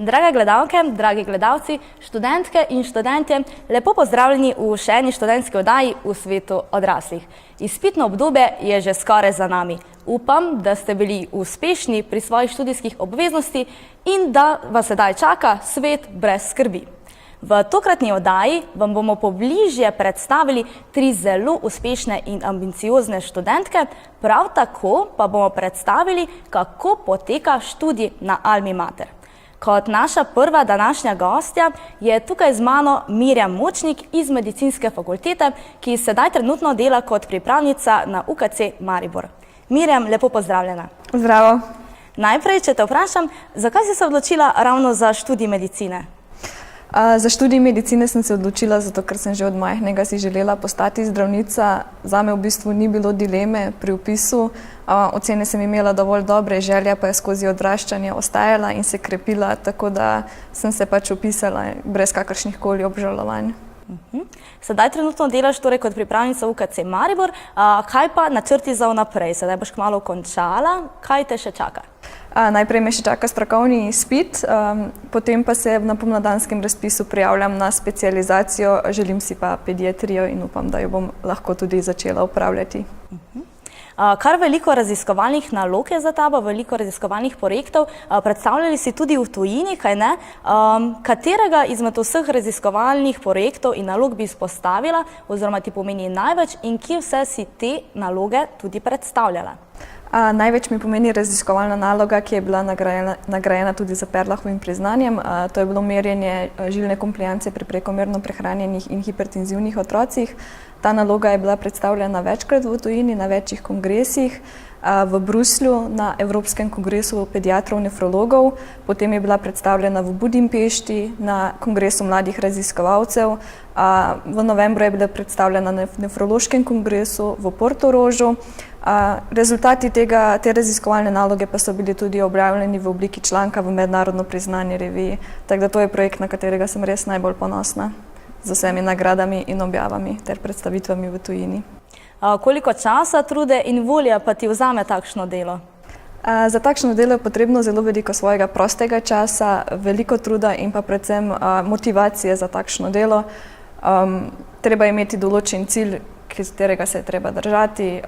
Drage gledalke, dragi gledalci, študentke in študentje, lepo pozdravljeni v še eni študentski oddaji v svetu odraslih. Izpitno obdobje je že skoraj za nami. Upam, da ste bili uspešni pri svojih študijskih obveznosti in da vas sedaj čaka svet brez skrbi. V tokratni oddaji vam bomo pobližje predstavili 3 zelo uspešne in ambiciozne študentke, prav tako pa bomo predstavili, kako poteka študij na Almi Mater. Kot naša prva današnja gostja je tukaj z mano Mirjam Močnik iz Medicinske fakultete, ki sedaj trenutno dela kot pripravnica na UKC Maribor. Mirjam, lepo pozdravljena. Zdravo. Najprej, če te vprašam, zakaj si se odločila ravno za študij medicine? Za študij medicine sem se odločila zato, ker sem že od majhnega si želela postati zdravnica. Zame v bistvu ni bilo dileme pri vpisu. Ocene sem imela dovolj dobre, želja pa je skozi odraščanje ostajala in se krepila, tako da sem se pač vpisala brez kakršnih koli obžalovanj. Sedaj trenutno delaš torej kot pripravnica UKC Maribor. Kaj pa načrti za vnaprej? Sedaj boš kmalu končala. Kaj te še čaka? Najprej me še čaka strokovni izpit, potem pa se na pomladanskem razpisu prijavljam na specializacijo, želim si pa pediatrijo in upam, da jo bom lahko tudi začela upravljati. Kar veliko raziskovalnih nalog je za tabo, veliko raziskovalnih projektov. Predstavljali si tudi v tujini, kaj ne? Katerega izmed vseh raziskovalnih projektov in nalog bi izpostavila, oziroma ti pomeni največ in kje vse si te naloge tudi predstavljala? Največ mi pomeni raziskovalna naloga, ki je bila nagrajena tudi za Perlahovim priznanjem. To je bilo merjenje žilne kompliance pri prekomerno prehranjenih in hipertenzivnih otrocih. Ta naloga je bila predstavljena večkrat v tujini, na večjih kongresih, v Bruslju na Evropskem kongresu pediatrov nefrologov, potem je bila predstavljena v Budimpešti na kongresu mladih raziskovalcev, v novembru je bila predstavljena na nefrološkem kongresu v Portorožu. Rezultati te raziskovalne naloge pa so bili tudi objavljeni v obliki članka v mednarodno priznani reviji, tako da to je projekt, na katerega sem res najbolj ponosna z vsemi nagradami in objavami ter predstavitvami v tujini. Koliko časa, trude in volje pa ti vzame takšno delo? Za takšno delo je potrebno zelo veliko svojega prostega časa, veliko truda in pa predvsem motivacije za takšno delo. Treba imeti določen cilj, katerega se je treba držati,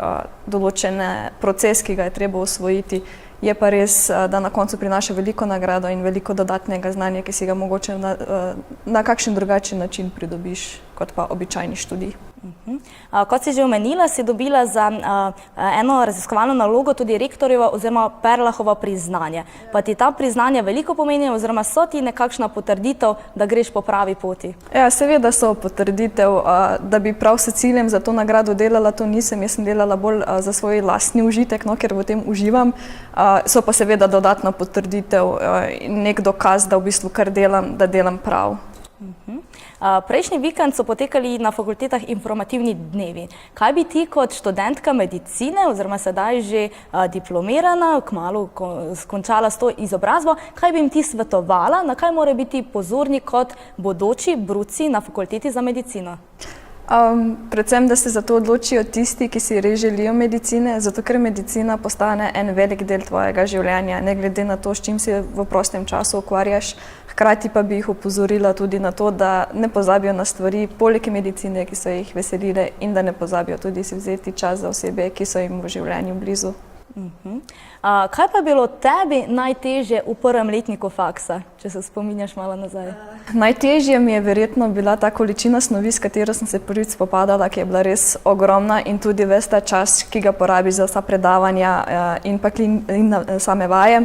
določen proces, ki ga je treba osvojiti. Je pa res, da na koncu prinaša veliko nagrado in veliko dodatnega znanja, ki si ga mogoče na kakšen drugačen način pridobiš kot pa običajni študij. Kot si že omenila, si dobila za eno raziskovalno nalogo tudi rektorjevo oziroma Perlahovo priznanje. Pa ti ta priznanja veliko pomenijo oziroma so ti nekakšna potrditev, da greš po pravi poti? Ja, seveda so potrditev, da bi prav s ciljem za to nagrado delala, to nisem. Jaz sem delala bolj za svoj lastni užitek, ker v tem uživam. So pa seveda dodatna potrditev in nek dokaz, da v bistvu kar delam, da delam prav. Prejšnji vikend so potekali na fakultetah informativni dnevi. Kaj bi ti kot študentka medicine, oziroma sedaj že diplomirana, kmalu skončala s to izobrazbo, kaj bi jim ti svetovala, na kaj mora biti pozorni kot bodoči bruci na fakulteti za medicino? Predvsem, da se za to odločijo tisti, ki si res želijo medicine, zato ker medicina postane en velik del tvojega življenja, ne glede na to, s čim se v prostem času ukvarjaš. Hkrati pa bi jih opozorila tudi na to, da ne pozabijo na stvari poleg medicine, ki so jih veselile, in da ne pozabijo tudi si vzeti čas za osebe, ki so jim v življenju blizu. Kaj pa je bilo tebi najtežje v prvem letniku faksa, če se spominjaš malo nazaj? Najtežje mi je verjetno bila ta količina snovi, s katero sem se prvič spopadala, ki je bila res ogromna, in tudi ves ta čas, ki ga porabiš za vsa predavanja in pa same vaje.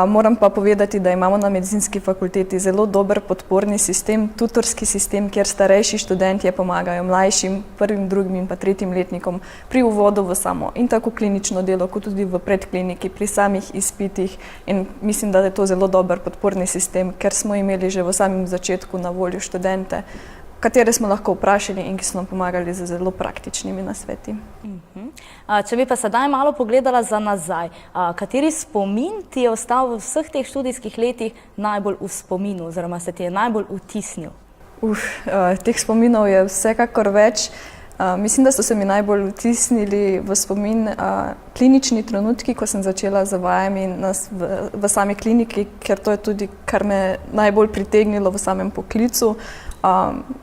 Moram pa povedati, da imamo na medicinski fakulteti zelo dober podporni sistem, tutorski sistem, kjer starejši študentje pomagajo mlajšim, prvim, drugim in pa tretjim letnikom pri uvodu v samo in tako klinično delo, kot tudi v predkliniki, pri samih izpitih, in mislim, da je to zelo dober podporni sistem, ker smo imeli že v samem začetku na voljo študente, katere smo lahko vprašali in ki so nam pomagali z zelo praktičnimi nasveti. Če bi pa sedaj malo pogledala za nazaj, kateri spomin ti je ostal v vseh teh študijskih letih najbolj v spominu oziroma se ti je najbolj vtisnil? Teh spominov je vsekakor več. Mislim, da so se mi najbolj vtisnili v spomin klinični trenutki, ko sem začela z vajami v sami kliniki, ker to je tudi, kar me najbolj pritegnilo v samem poklicu.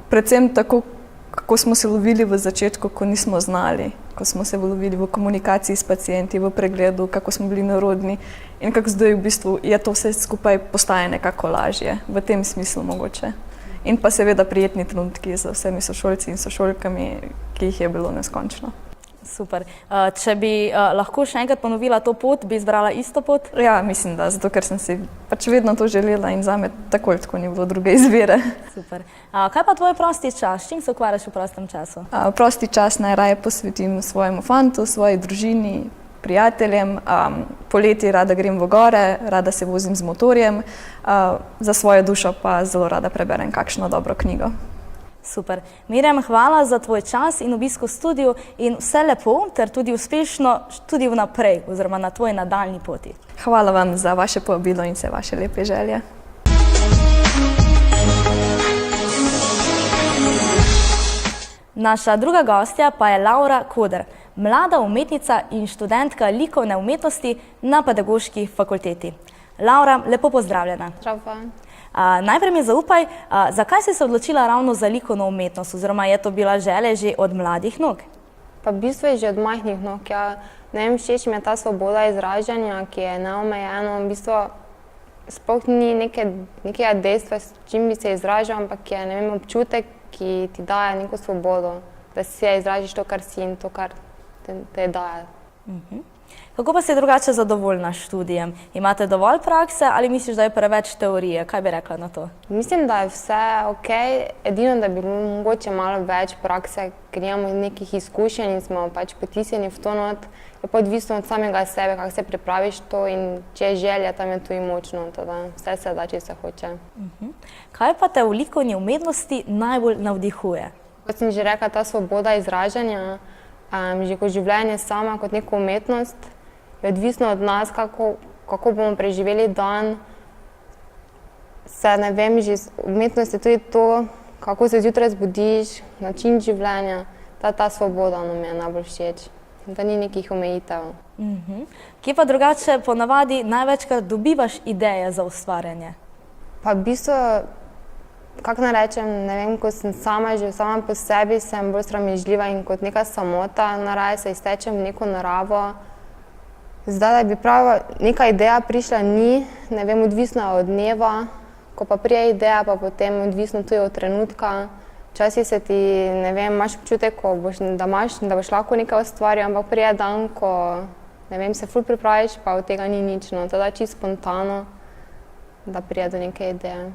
Predvsem tako, kako smo se lovili v začetku, ko nismo znali, ko smo se lovili v komunikaciji s pacienti, v pregledu, kako smo bili nerodni in kako zdaj v bistvu je to vse skupaj postaje nekako lažje, v tem smislu mogoče. In pa seveda prijetni trenutki z vsemi sošolci in sošolkami, ki jih je bilo neskončno. Super. Če bi lahko še enkrat ponovila to pot, bi izbrala isto pot? Ja, mislim, da, zato ker sem si pač vedno to želela in zame tako ali tako ni bilo druge izbire. Super. Kaj pa tvoj prosti čas? S čim se ukvarjaš v prostem času? Prosti čas najraje posvetim svojemu fantu, svoji družini, prijateljem. Poleti rada grem v gore, rada se vozim z motorjem, za svojo dušo pa zelo rada preberem kakšno dobro knjigo. Super. Mirjam, hvala za tvoj čas in obisk v studiu in vse lepo ter tudi uspešno tudi vnaprej oziroma na tvoji nadaljnji poti. Hvala vam za vaše povabilo in vse vaše lepe želje. Naša druga gostja pa je Laura Koder, mlada umetnica in študentka likovne umetnosti na Pedagoški fakulteti. Laura, lepo pozdravljena. Zdravo. Najprej mi zaupaj, zakaj si se odločila ravno za likovno umetnost oziroma je to bila želja že od mladih nog? Pa v bistvu je že od majhnih nog. Ne vem, všeč mi je ta svoboda izražanja, ki je neomejena. V bistvu sploh ni nekega dejstva, s čim bi se izražal, ampak je, ne vem, občutek, ki ti daje neko svobodo, da si izražiš to, kar si in to, kar te daje. Kako pa si drugače zadovoljna s študijem? Imate dovolj prakse ali misliš, da je preveč teorije? Kaj bi rekla na to? Mislim, da je vse ok, edino, da bi bilo mogoče malo več prakse, ker imamo nekih izkušenj in smo pač potisnjeni v to not. Je pa odvisno od samega sebe, kako se pripraviš to in če je želja, tam je tudi močno, da vse se da, če se hoče. Kaj pa te v likovni umetnosti najbolj navdihuje? Kot sem že rekla, ta svoboda izražanja, že kot življenje sama, kot neko umetnost, je odvisno od nas, kako bomo preživeli dan. Ne vem, že umetnost je tudi to, kako se zjutraj zbudiš, način življenja. Ta svoboda nam je najbolj všeč, da ni nekih omejitev. Kje pa drugače ponavadi največkrat dobivaš ideje za ustvarjanje? Pa v bistvu, kako naj rečem, ne vem, ko sem že sama po sebi, sem bolj sramežljiva in kot neka samota, naraje se iztečem v neko naravo. Zdaj, da bi prav neka ideja prišla, ni, ne vem, odvisna od dneva, ko pa prije ideja, pa potem odvisno tudi od trenutka. Včasih se ti, ne vem, imaš občutek, da boš lahko nekaj ustvaril, ampak prije dan, ko, ne vem, se ful pripraviš, pa od tega ni nič, no, teda čisto spontano, da prije do neke ideje.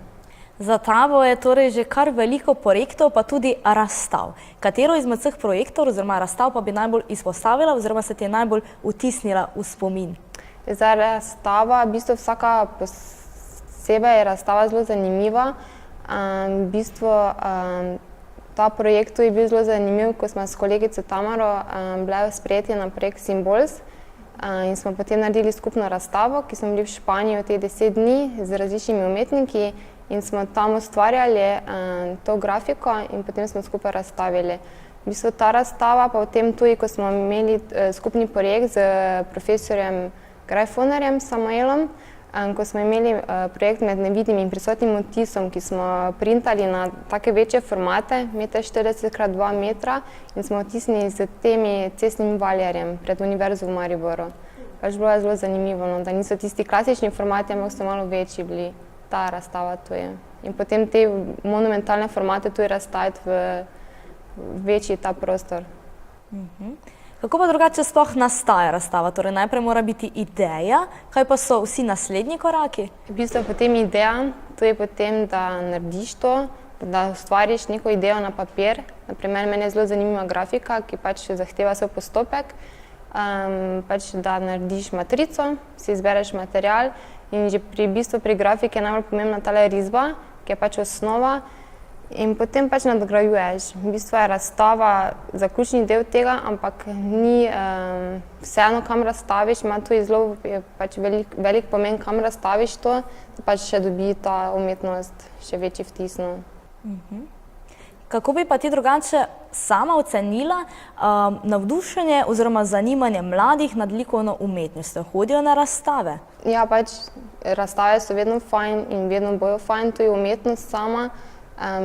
Za tabo je torej že kar veliko projektov, pa tudi razstav. Katero izmed vseh projektov oziroma razstav pa bi najbolj izpostavila oziroma se ti je najbolj vtisnila v spomin? Zdaj, razstava, v bistvu vsaka posebej je razstava zelo zanimiva. V bistvu ta projekt je bil zelo zanimiv, ko smo s kolegico Tamaro bile sprejeti na projekt Symbols in smo potem naredili skupno razstavo, ki smo bili v Španiji v teh 10 dni z različnimi umetniki in smo tam ustvarjali to grafiko in potem smo skupaj razstavili. V bistvu ta razstava pa potem tudi, ko smo imeli skupni projekt z profesorjem Grajfonerjem Samuelom, ko smo imeli projekt med nevidnim in prisotnim odtisom, ki smo printali na take večje formate, 1,40x2 metra in smo odtisnili z temi cestnim valjarjem pred Univerzo v Mariboru. Pač bilo je zelo zanimivo, no, da niso tisti klasični formati, ampak so malo večji bili. Ta razstava tu je. In potem te monumentalne formate tu je razstaviti v večji ta prostor. Kako pa drugače sploh nastaja razstava? Torej najprej mora biti ideja, kaj pa so vsi naslednji koraki? V bistvu je potem ideja, to je potem, da narediš to, da ustvariš neko idejo na papir. Naprimer, meni je zelo zanimiva grafika, ki pač zahteva svoj postopek, pač da narediš matrico, si izbereš material in že pri grafiki je najbolj pomembna tale risba, ki je pač osnova in potem pač nadgrajuješ. V bistvu je razstava zaključni del tega, ampak ni vseeno, kam razstaviš, ima tudi zelo pač velik pomen, kam razstaviš to, da pač še dobi ta umetnost še večji vtis. Kako bi pa ti drugače sama ocenila navdušenje oziroma zanimanje mladih nad likovno umetnostjo? Hodijo na razstave? Ja, pač razstave so vedno fajn in vedno bojo fajn, to je umetnost sama.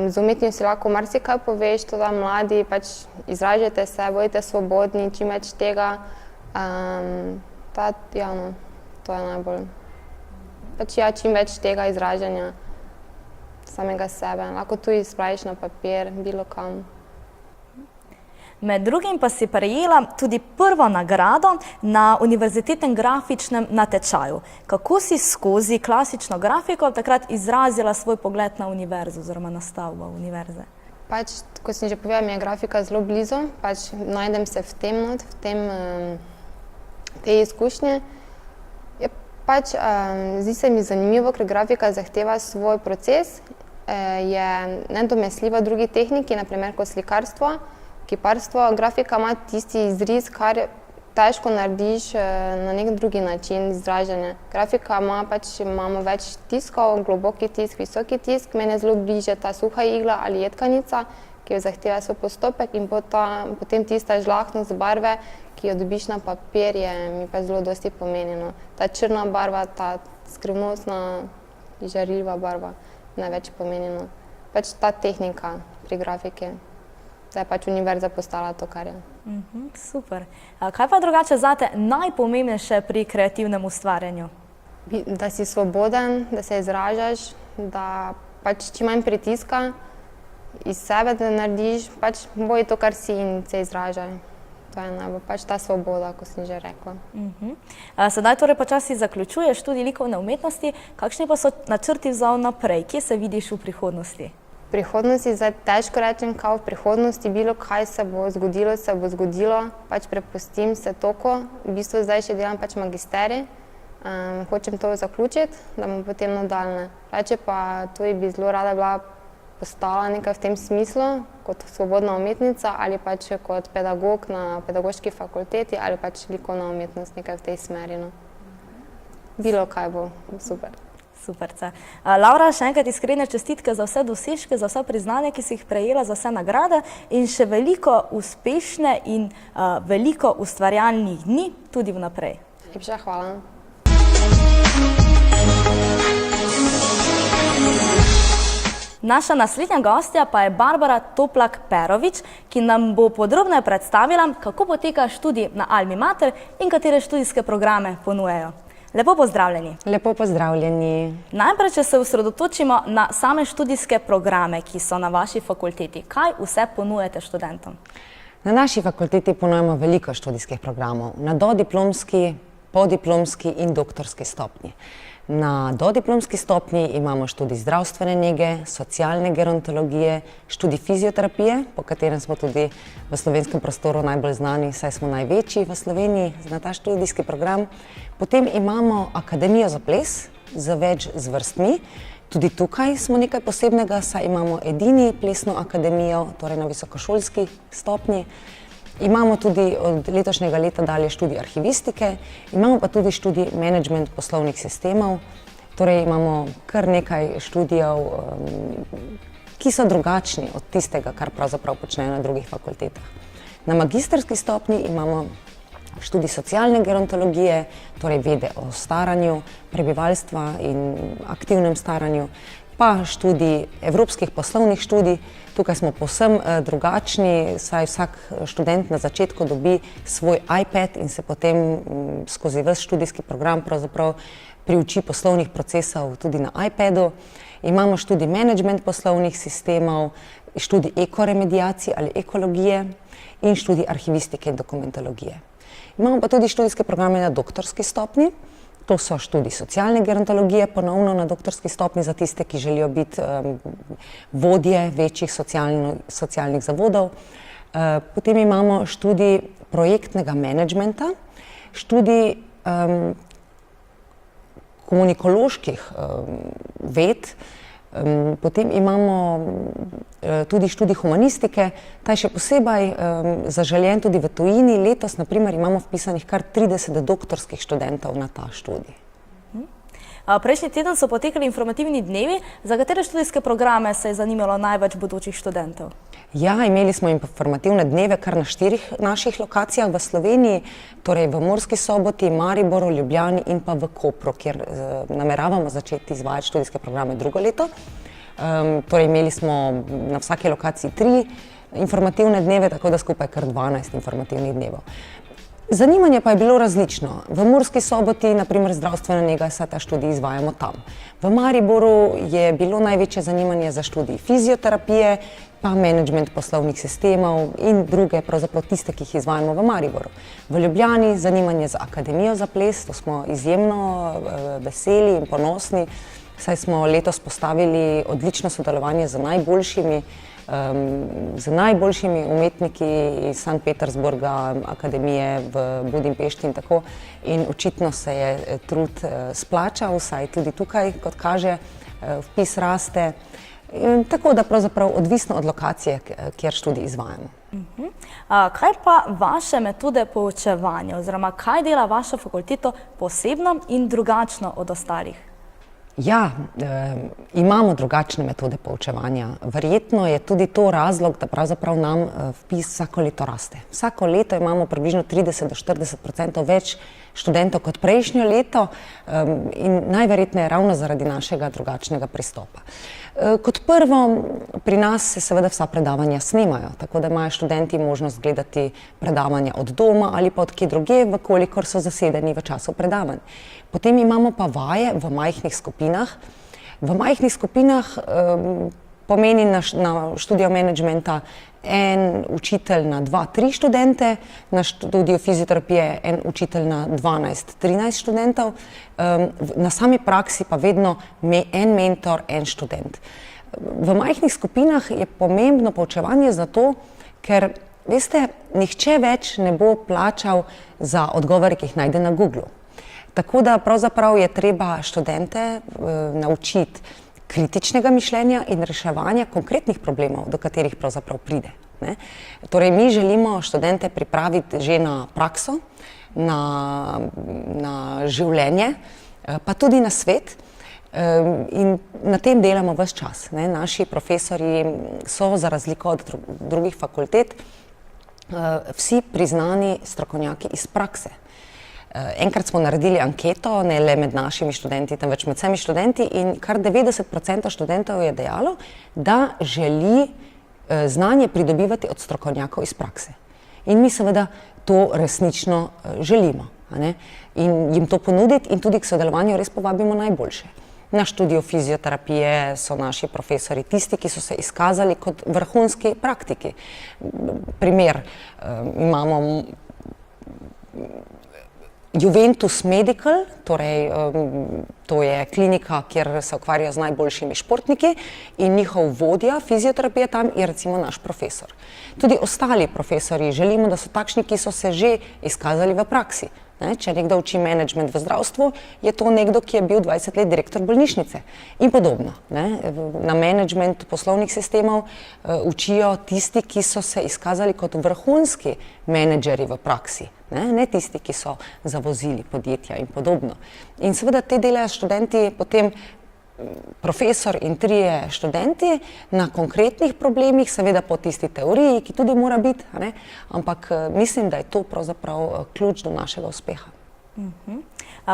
Z umetnostjo lahko marsikaj poveš, to da mladi pač izražajte se, bodite svobodni, čim več tega. To je najbolj. Pač ja, čim več tega izražanja samega sebe. Lahko tudi spraviš na papir, bilo kam. Med drugim pa si prejela tudi prvo nagrado na univerzitetnem grafičnem natečaju. Kako si skozi klasično grafiko takrat izrazila svoj pogled na univerzo oziroma na stavbo univerze? Pač, kot sem že povedala, mi je grafika zelo blizu, pač najdem se v tem not, te izkušnje. Pač zdi se mi zanimivo, ker grafika zahteva svoj proces, je nedomestljiva drugi tehniki, naprimer kot slikarstvo, kiparstvo. Grafika ima tisti izriz, kar težko narediš na nek drugi način izražanja. Grafika ima pač, imamo več tiskov, globoki tisk, visoki tisk. Meni je zelo bliže ta suha igla ali jedkanica, ki jo zahteva svoj postopek, in potem tista žlahtnost barve, ki jo dobiš na papirje, mi pa zelo dosti pomenjeno. Ta črna barva, ta skrivnostna, žarljiva barva, največ pomenjeno. Pač ta tehnika pri grafiki, da je pač univerza postala to, kar je. Super. Kaj pa drugače zate najpomembnejše pri kreativnem ustvarjanju? Da si svoboden, da se izražaš, da pač čim manj pritiska iz sebe, da narediš, pač boj to, kar si, in se izražaj. To je najbolj, pač ta svoboda, kot sem že rekla. Sedaj torej počasi zaključuješ tudi likovne umetnosti. Kakšni pa so načrti za naprej? Kje se vidiš v prihodnosti? V prihodnosti zdaj težko rečem, kaj v prihodnosti, bilo kaj se bo zgodilo, pač prepustim se toku. V bistvu zdaj še delam pač magisterij, hočem to zaključiti, da bom potem nadaljne. Reče pa tudi bi zelo rada bila postala nekaj v tem smislu, kot svobodna umetnica ali pač kot pedagog na pedagoški fakulteti ali pač likovna umetnost, nekaj v tej smeri. Bilo kaj bo, super. Superce. Laura, še enkrat iskrene čestitke za vse dosežke, za vse priznanje, ki si jih prejela, za vse nagrade in še veliko uspešne in veliko ustvarjalnih dni tudi vnaprej. Lepša hvala. Naša naslednja gostja pa je Barbara Toplak-Perovič, ki nam bo podrobneje predstavila, kako poteka študij na Almi Mater in katere študijske programe ponujajo. Lepo pozdravljeni. Lepo pozdravljeni. Najprej, če se osredotočimo na same študijske programe, ki so na vaši fakulteti. Kaj vse ponujate študentom? Na naši fakulteti ponujamo veliko študijskih programov, na dodiplomski, podiplomski in doktorski stopnji. Na dodiplomski stopnji imamo študij zdravstvene nege, socialne gerontologije, študij fizioterapije, po katerem smo tudi v slovenskem prostoru najbolj znani, saj smo največji v Sloveniji na ta študijski program. Potem imamo akademijo za ples z več zvrstmi. Tudi tukaj smo nekaj posebnega, saj imamo edini plesno akademijo, torej na visokošolski stopnji. Imamo tudi od letošnjega leta dalje študij arhivistike, imamo pa tudi študij menedžment poslovnih sistemov, torej imamo kar nekaj študijev, ki so drugačni od tistega, kar pravzaprav počnejo na drugih fakultetah. Na magistrski stopnji imamo študij socialne gerontologije, torej vede o staranju prebivalstva in aktivnem staranju, pa študij evropskih poslovnih študij. Tukaj smo povsem drugačni, saj vsak študent na začetku dobi svoj iPad in se potem skozi ves študijski program pravzaprav priuči poslovnih procesov tudi na iPadu. Imamo študij menedžment poslovnih sistemov, študij ekoremediacije ali ekologije in študij arhivistike in dokumentologije. Imamo pa tudi študijske programe na doktorski stopnji. To so študij socialne gerontologije, ponovno na doktorski stopnji za tiste, ki želijo biti vodje večjih socialnih zavodov. Potem imamo študij projektnega menedžmenta, študij komunikoloških ved, potem imamo tudi študij humanistike, ta je še posebej zaželjen tudi v tujini. Letos, na primer, imamo vpisanih kar 30 doktorskih študentov na ta študij. Prejšnji teden so potekali informativni dnevi. Za katere študijske programe se je zanimalo največ bodočih študentov? Ja, imeli smo informativne dneve kar na 4 naših lokacijah v Sloveniji, torej v Murski Soboti, Mariboru, Ljubljani in pa v Kopru, kjer nameravamo začeti izvajati študijske programe drugo leto. Torej imeli smo na vsaki lokaciji 3 informativne dneve, tako da skupaj kar 12 informativnih dnevov. Zanimanje pa je bilo različno. V Murski Soboti, naprimer zdravstvena nega, se ta študij izvajamo tam. V Mariboru je bilo največje zanimanje za študij fizioterapije, pa menedžment poslovnih sistemov in druge, pravzaprav tiste, ki jih izvajamo v Mariboru. V Ljubljani zanimanje za Akademijo za ples, to smo izjemno veseli in ponosni, saj smo letos postavili odlično sodelovanje z najboljšimi umetniki iz Sankt Petersburga, Akademije v Budimpešti in tako. In očitno se je trud splačal, vsaj tudi tukaj, kot kaže, vpis raste. In tako da pravzaprav odvisno od lokacije, kjer študij izvajamo. Kaj pa vaše metode poučevanja oziroma kaj dela vašo fakulteto posebno in drugačno od ostalih? Ja, imamo drugačne metode poučevanja. Verjetno je tudi to razlog, da pravzaprav nam vpis vsako leto raste. Vsako leto imamo približno 30 do 40% več študentov kot prejšnjo leto in najverjetneje ravno zaradi našega drugačnega pristopa. Kot prvo, pri nas se seveda vsa predavanja snemajo, tako da imajo študenti možnost gledati predavanja od doma ali pa od kje drugje, vkolikor so zasedeni v času predavanj. Potem imamo pa vaje v majhnih skupinah. V majhnih skupinah pomeni na študijo menedžmenta en učitelj na 2-3 študente, na študijo fizioterapije en učitelj na 12-13 študentov, na sami praksi pa vedno en mentor, en študent. V majhnih skupinah je pomembno poučevanje zato, ker, veste, nihče več ne bo plačal za odgovore, ki jih najde na Googlu. Tako da pravzaprav je treba študente naučiti kritičnega mišljenja in reševanja konkretnih problemov, do katerih pravzaprav pride. Torej, mi želimo študente pripraviti že na prakso, na življenje, pa tudi na svet in na tem delamo ves čas. Naši profesorji so, za razliko od drugih fakultet, vsi priznani strokovnjaki iz prakse. Enkrat smo naredili anketo, ne le med našimi študenti, temveč med vsemi študenti, in kar 90% študentov je dejalo, da želi znanje pridobivati od strokovnjakov iz prakse. In mi seveda to resnično želimo, in jim to ponuditi in tudi k sodelovanju res povabimo najboljše. Na študiju fizioterapije so naši profesori tisti, ki so se izkazali kot vrhunski praktiki. Primer, imamo Juventus Medical, torej to je klinika, kjer se ukvarjajo z najboljšimi športniki, in njihov vodja fizioterapije tam je recimo naš profesor. Tudi ostali profesori želimo, da so takšni, ki so se že izkazali v praksi. Če nekdo uči menedžment v zdravstvu, je to nekdo, ki je bil 20 let direktor bolnišnice in podobno. Na menedžment poslovnih sistemov učijo tisti, ki so se izkazali kot vrhunski menedžeri v praksi, ne tisti, ki so zavozili podjetja in podobno. In seveda te delajo študenti, potem profesor in 3 študenti na konkretnih problemih, seveda po tisti teoriji, ki tudi mora biti, ampak mislim, da je to pravzaprav ključ do našega uspeha.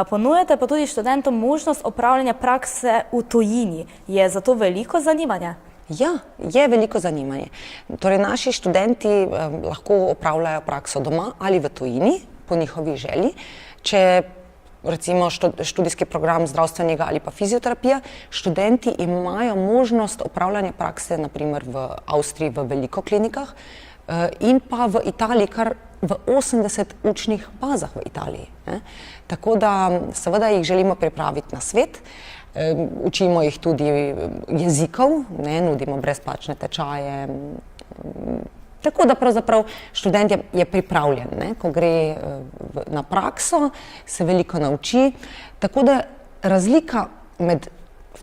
Ponujate pa tudi študentom možnost opravljanja prakse v tujini. Je za to veliko zanimanja? Ja, je veliko zanimanje. Torej, naši študenti lahko opravljajo prakso doma ali v tujini, po njihovi želji. Če recimo študijski program zdravstvenega ali pa fizioterapija, študenti imajo možnost opravljanja prakse naprimer v Avstriji v veliko klinikah in pa v Italiji, kar v 80 učnih bazah v Italiji. Tako da seveda jih želimo pripraviti na svet, učimo jih tudi jezikov, nudimo brezplačne tečaje. Tako da pravzaprav študent je pripravljen, ko gre na prakso, se veliko nauči. Tako da razlika med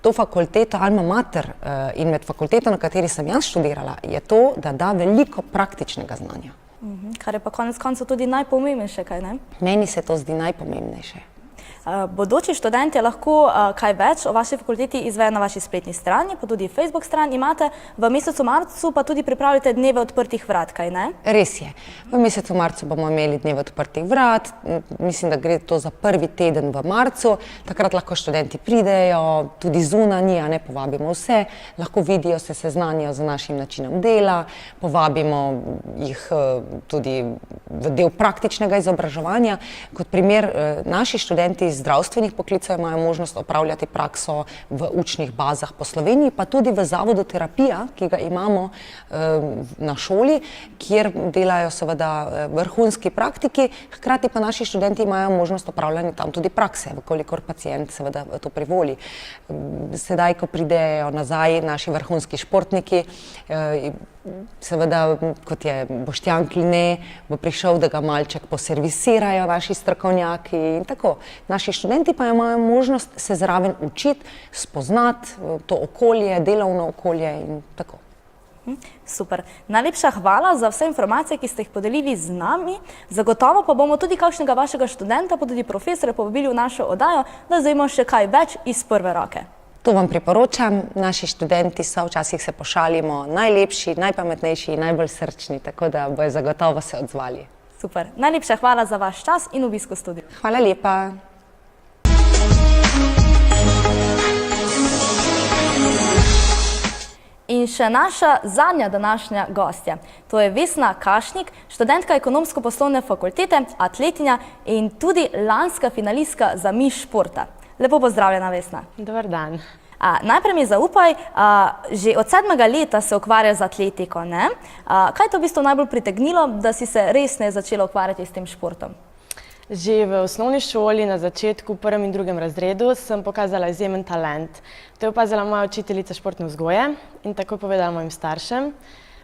to fakulteto Alma Mater in med fakulteto, na kateri sem jaz študirala, je to, da da veliko praktičnega znanja. Kar je pa konec koncev tudi najpomembnejše, kaj ne? Meni se to zdi najpomembnejše. Bodoči študentje lahko kaj več o vaši fakulteti izvejo na vaši spletni strani, pa tudi Facebook stran imate. V mesecu marcu pa tudi pripravljate dneve odprtih vrat, kaj ne? Res je. V mesecu marcu bomo imeli dneve odprtih vrat. Mislim, da gre to za prvi teden v marcu. Takrat lahko študenti pridejo, tudi zunanji, a ne povabimo vse. Lahko vidijo, se seznanijo z našim načinom dela, povabimo jih tudi v del praktičnega izobraževanja. Kot primer, naši študenti iz zdravstvenih poklicev imajo možnost opravljati prakso v učnih bazah po Sloveniji, pa tudi v zavodu terapija, ki ga imamo na šoli, kjer delajo seveda vrhunski praktiki, hkrati pa naši študenti imajo možnost opravljanja tam tudi prakse, kolikor pacient seveda to privoli. Sedaj, ko pridejo nazaj naši vrhunski športniki, seveda, kot je Boštjan Kline, bo prišel, da ga malček poservisirajo naši strokovnjaki in tako. Naši študenti pa imajo možnost se zraven učiti, spoznati to okolje, delovno okolje in tako. Super. Najlepša hvala za vse informacije, ki ste jih podelili z nami. Zagotovo pa bomo tudi kakšnega vašega študenta, pa tudi profesora povabili v našo oddajo, da izvemo še kaj več iz prve roke. To vam priporočam. Naši študenti so, včasih se pošalimo, najlepši, najpametnejši in najbolj srčni, tako da bojo zagotovo se odzvali. Super. Najlepša hvala za vaš čas in obisk v studiu. Hvala lepa. In še naša zadnja današnja gostja. To je Vesna Kašnik, študentka ekonomsko-poslovne fakultete, atletinja in tudi lanska finalistka za Miss športa. Lepo pozdravljena, Vesna. Dobar dan. Najprej mi zaupaj, že od 7. leta se ukvarjaš z atletiko, ne? Kaj te v bistvu najbolj pritegnilo, da si se resneje začela ukvarjati s tem športom? Že v osnovni šoli na začetku, v 1. in 2. razredu, sem pokazala izjemen talent. To je opazila moja učiteljica športne vzgoje in tako povedala mojim staršem.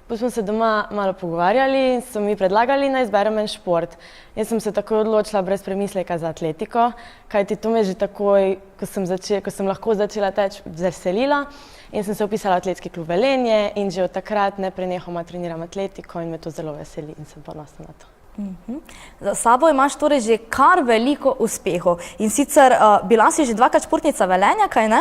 Potem smo se doma malo pogovarjali in so mi predlagali, naj izberem en šport. Jaz sem se takoj odločila brez premisleka za atletiko, kajti to me že takoj, ko sem lahko začela teči, veselila in sem se vpisala v atletski klub Velenje in že od takrat neprenehoma treniram atletiko in me to zelo veseli in sem ponosna na to. Za sabo imaš torej že kar veliko uspehov in sicer bila si že 2-krat športnica Velenja, kaj ne?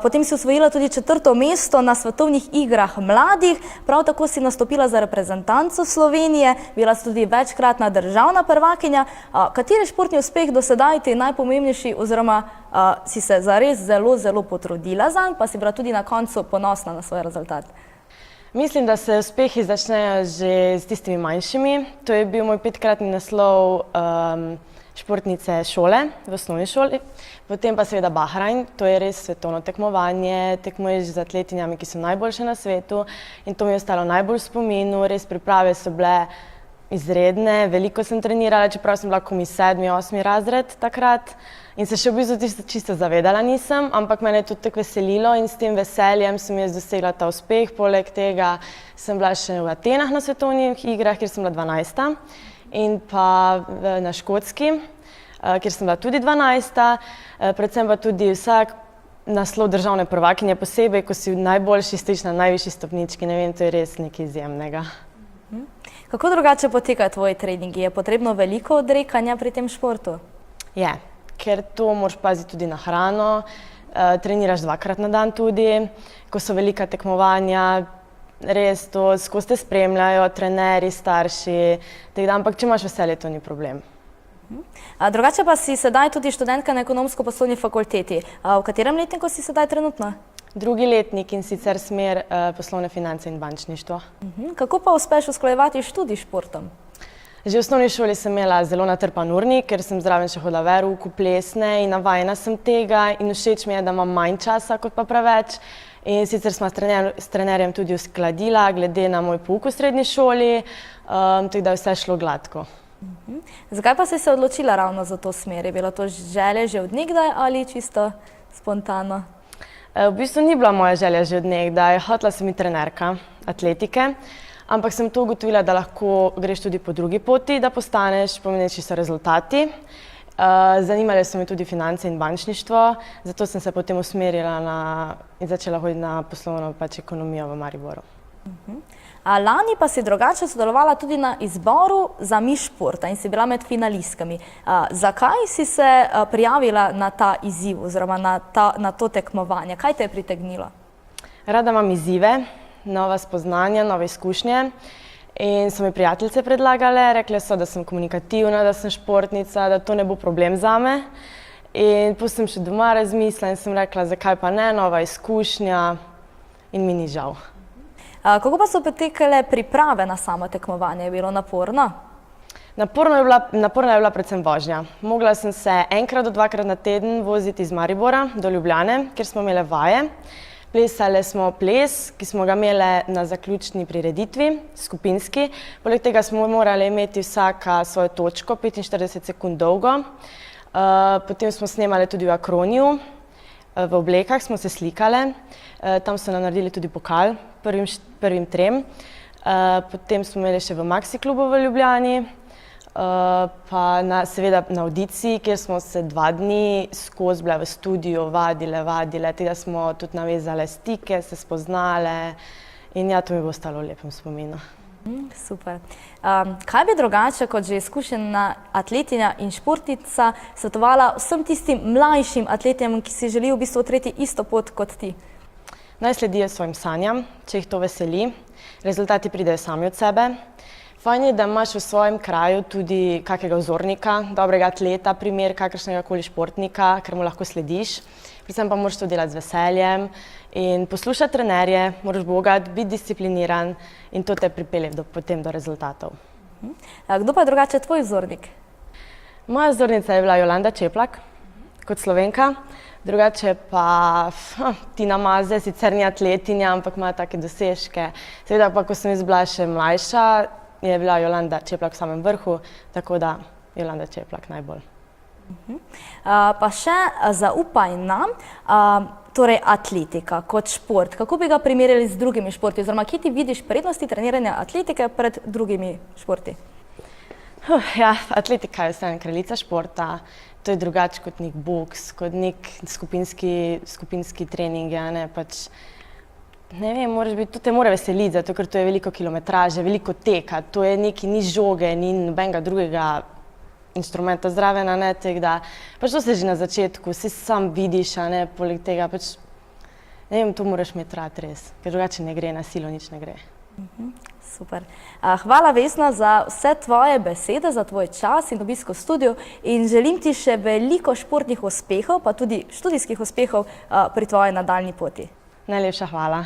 Potem si osvojila tudi 4. mesto na svetovnih igrah mladih, prav tako si nastopila za reprezentanco Slovenije, bila si tudi večkratna državna prvakinja. Kateri športni uspeh do sedaj ti je najpomembnejši oziroma si se zares zelo potrudila zanj, pa si bila tudi na koncu ponosna na svoj rezultat? Mislim, da se uspehi začnejo že s tistimi manjšimi. To je bil moj 5-kratni naslov športnice šole, v osnovni šoli. Potem pa seveda Bahrajn, to je res svetovno tekmovanje, tekmuješ z atletinjami, ki so najboljše na svetu in to mi je ostalo najbolj v spominu. Res priprave so bile izredne, veliko sem trenirala, čeprav sem bila komaj 7., 8. razred takrat. In se še v bistvu čisto zavedala nisem, ampak mene je to tako veselilo in s tem veseljem sem jaz dosegla ta uspeh. Poleg tega sem bila še v Atenah na svetovnih igrah, kjer sem bila 12. in pa na Škotski, kjer sem bila tudi 12. Predvsem pa tudi vsak naslov državne prvakinje posebej, ko si najboljši stič na najvišji stopnički, ne vem, to je res nekaj izjemnega. Kako drugače potekajo tvoji treningi? Je potrebno veliko odrekanja pri tem športu? Je. Ker to moraš paziti tudi na hrano, treniraš 2-krat na dan tudi, ko so velika tekmovanja, res to skozi te spremljajo, trenerji, starši, ampak če imaš veselje, to ni problem. Drugače pa si sedaj tudi študentka na ekonomsko-poslovni fakulteti. V katerem letniku si sedaj trenutno? 2. letnik in sicer smer poslovne finance in bančništvo. Kako pa uspeš usklajevati študij s športom? Že v osnovni šoli sem imela zelo natrpan urnik, ker sem zraven še hodila verouku, plesne in navajena sem tega in všeč mi je, da imam manj časa kot pa preveč. In sicer sva s trenerjem tudi uskladila glede na moj pouk v srednji šoli, tako da je vse šlo gladko. Zakaj pa si se odločila ravno za to smer? Je bilo to želje že od nekdaj ali čisto spontano? V bistvu ni bila moja želja že od nekdaj, hotela sem biti trenerka atletike. Ampak sem to ugotovila, da lahko greš tudi po drugi poti, da postaneš, pomembnejši so rezultati. Zanimale so me tudi finance in bančništvo, zato sem se potem usmerila in začela hoditi na poslovno ekonomijo v Mariboru. Lani pa si drugače sodelovala tudi na izboru za Miss športa in si bila med finalistkami. Zakaj si se prijavila na ta izziv oziroma na to tekmovanje? Kaj te je pritegnilo? Rada imam izzive, nova spoznanja, nove izkušnje. In so mi prijateljice predlagale, rekle so, da sem komunikativna, da sem športnica, da to ne bo problem zame. In potem sem še doma razmislila in sem rekla, zakaj pa ne, nova izkušnja in mi ni žal. Kako pa so potekale priprave na samo tekmovanje? Je bilo naporno? Naporna je bila predvsem vožnja. Mogla sem se enkrat do dvakrat na teden voziti iz Maribora do Ljubljane, kjer smo imele vaje. Plesale smo ples, ki smo ga imele na zaključni prireditvi, skupinski. Poleg tega smo morali imeti vsaka svojo točko, 45 sekund dolgo. Potem smo snemali tudi v Akroniju, v oblekah smo se slikale. Tam so nam naredili tudi pokal, prvim trem. Potem smo imeli še v Maxi klubu v Ljubljani. Pa seveda na audiciji, kjer smo se 2 dni skozi bile v studiu, vadile, tega smo tudi navezale stike, se spoznale in ja, to mi bo ostalo v lepem spominu. Super. Kaj bi drugače kot že izkušena atletinja in športnica svetovala vsem tistim mlajšim atletjem, ki si želijo v bistvu utreti isto pot kot ti? Naj sledijo svojim sanjam, če jih to veseli. Rezultati pridejo sami od sebe. Fajn je, da imaš v svojem kraju tudi kakega vzornika, dobrega atleta, primer kakršnega koli športnika, ker mu lahko slediš. Predvsem pa moraš to delati z veseljem in poslušati trenerje, moraš bogat, biti discipliniran in to te pripelje potem do rezultatov. Kdo pa je drugače tvoj vzornik? Moja vzornica je bila Jolanda Čeplak, kot Slovenka. Drugače pa Tina Maze, sicer ni atletinja, ampak ima take dosežke. Seveda pa, ko sem jaz bila še mlajša, je bila Jolanda Čeplak v samem vrhu, tako da Jolanda Čeplak najbolj. Pa še zaupaj nam, torej atletika kot šport. Kako bi ga primerjali z drugimi športi? Oziroma, kje ti vidiš prednosti treniranja atletike pred drugimi športi? Ja, atletika je vseeno kraljica športa. To je drugače kot nek boks, kot nek skupinski trening, ne, pač ne vem, to te mora veseliti, zato ker to je veliko kilometraže, veliko teka, to je ni žoge, ni nobenega drugega instrumenta zraven, ne, da pač to se že na začetku, vsi sam vidiš, ne, poleg tega pač, ne vem, to moraš imeti rad res, ker drugače ne gre, na silo nič ne gre. Super. Hvala, Vesna, za vse tvoje besede, za tvoj čas in obisk v studiu in želim ti še veliko športnih uspehov, pa tudi študijskih uspehov pri tvoji nadaljnji poti. Najlepša hvala.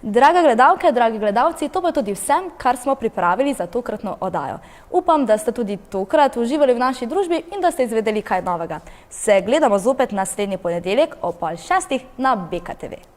Drage gledalke, dragi gledalci, to pa tudi vsem, kar smo pripravili za tokratno oddajo. Upam, da ste tudi tokrat uživali v naši družbi in da ste izvedeli kaj novega. Se gledamo zopet naslednji ponedeljek ob 5:30 na BKTV.